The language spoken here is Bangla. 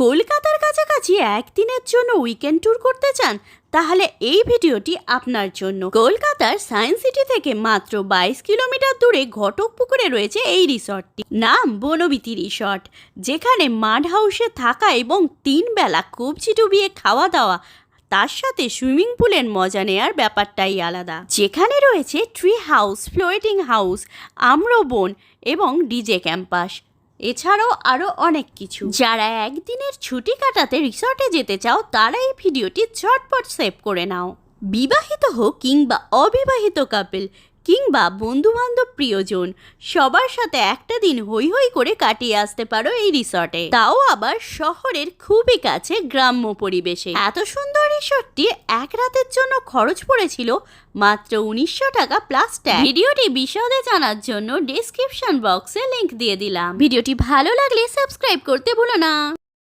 কলকাতার কাছাকাছি একদিনের জন্য উইকেন্ড ট্যুর করতে চান? তাহলে এই ভিডিওটি আপনার জন্য। কলকাতার সায়েন্স সিটি থেকে মাত্র 22 কিলোমিটার দূরে ঘটকপুকুরে রয়েছে এই রিসর্টটি। নাম বনবিতি রিসর্ট, যেখানে মাড হাউসে থাকা এবং 3 বেলা কবজি ডুবিয়ে খাওয়া দাওয়া, তার সাথে সুইমিং পুলের মজা নেওয়ার ব্যাপারটাই আলাদা। যেখানে রয়েছে ট্রি হাউস, ফ্লোটিং হাউস, আম্রবন এবং ডিজে ক্যাম্পাস, এছাড়াও আরও অনেক কিছু। যারা একদিনের ছুটি কাটাতে রিসর্টে যেতে চাও তারা এই ভিডিওটি ঝটপট সেভ করে নাও। বিবাহিত হোক কিংবা অবিবাহিত কাপল কিংবা বন্ধুবান্ধব প্রিয়জন, সবার সাথে একটা দিন হই হই করে কাটিয়ে আসতে পারো এই রিসর্টে, তাও আবার শহরের খুবই কাছে, গ্রাম্য পরিবেশে। এত সুন্দর রিসর্টটি এক রাতের জন্য খরচ পড়েছিল মাত্র 1900 টাকা প্লাস ট্যাক্স। ভিডিওটি বিশদে জানার জন্য ডেসক্রিপশন বক্সে লিংক দিয়ে দিলাম। ভিডিওটি ভালো লাগলে সাবস্ক্রাইব করতে ভুলো না।